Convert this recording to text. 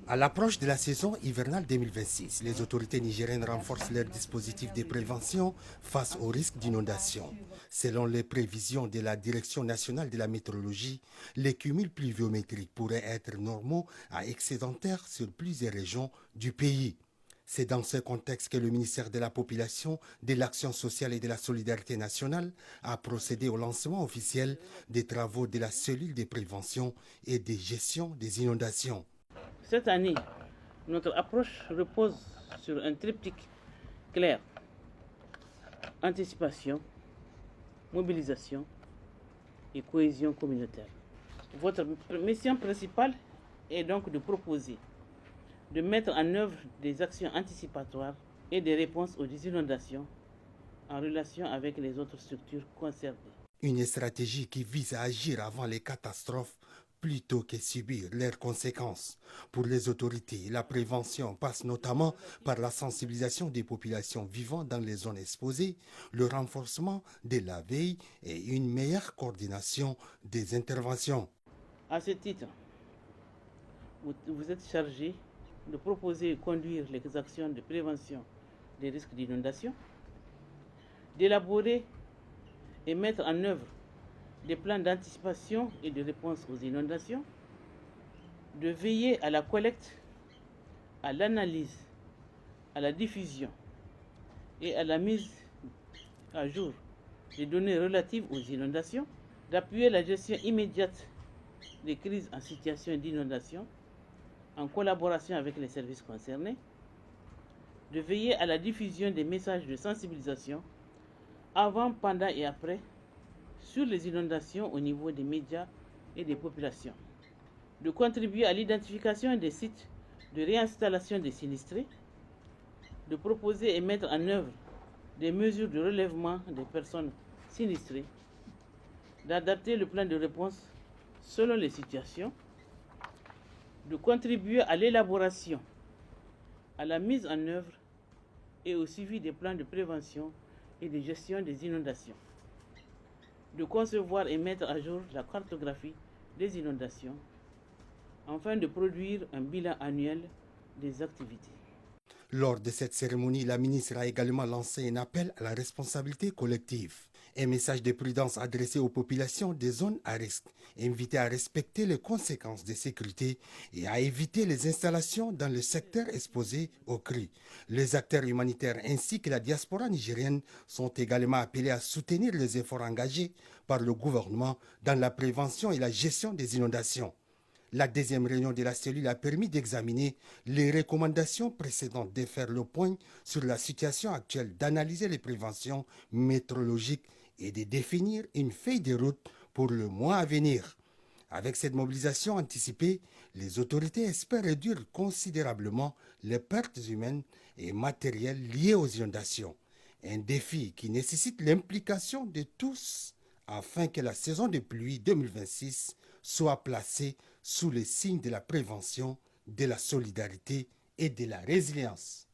À l'approche de la saison hivernale 2026, les autorités nigériennes renforcent leurs dispositifs de prévention face aux risques d'inondation. Selon les prévisions de la Direction nationale de la météorologie, les cumuls pluviométriques pourraient être normaux à excédentaires sur plusieurs régions du pays. C'est dans ce contexte que le ministère de la Population, de l'Action sociale et de la Solidarité nationale a procédé au lancement officiel des travaux de la cellule de prévention et de gestion des inondations. Cette année, notre approche repose sur un triptyque clair: anticipation, mobilisation et cohésion communautaire. Votre mission principale est donc de proposer, de mettre en œuvre des actions anticipatoires et des réponses aux inondations en relation avec les autres structures concernées. Une stratégie qui vise à agir avant les catastrophes plutôt que subir leurs conséquences. Pour les autorités, la prévention passe notamment par la sensibilisation des populations vivant dans les zones exposées, le renforcement de la veille et une meilleure coordination des interventions. À ce titre, vous êtes chargé de proposer et conduire les actions de prévention des risques d'inondation, d'élaborer et mettre en œuvre des plans d'anticipation et de réponse aux inondations, de veiller à la collecte, à l'analyse, à la diffusion et à la mise à jour des données relatives aux inondations, d'appuyer la gestion immédiate des crises en situation d'inondation en collaboration avec les services concernés, de veiller à la diffusion des messages de sensibilisation avant, pendant et après sur les inondations au niveau des médias et des populations, de contribuer à l'identification des sites de réinstallation des sinistrés, de proposer et mettre en œuvre des mesures de relèvement des personnes sinistrées, d'adapter le plan de réponse selon les situations, de contribuer à l'élaboration, à la mise en œuvre et au suivi des plans de prévention et de gestion des inondations, de concevoir et mettre à jour la cartographie des inondations, afin de produire un bilan annuel des activités. Lors de cette cérémonie, la ministre a également lancé un appel à la responsabilité collective. Un message de prudence adressé aux populations des zones à risque, invité à respecter les conséquences de sécurité et à éviter les installations dans le secteur exposé aux crues. Les acteurs humanitaires ainsi que la diaspora nigérienne sont également appelés à soutenir les efforts engagés par le gouvernement dans la prévention et la gestion des inondations. La deuxième réunion de la cellule a permis d'examiner les recommandations précédentes, de faire le point sur la situation actuelle, d'analyser les préventions météorologiques et de définir une feuille de route pour le mois à venir. Avec cette mobilisation anticipée, les autorités espèrent réduire considérablement les pertes humaines et matérielles liées aux inondations. Un défi qui nécessite l'implication de tous afin que la saison de pluie 2026 soit placée sous les signes de la prévention, de la solidarité et de la résilience.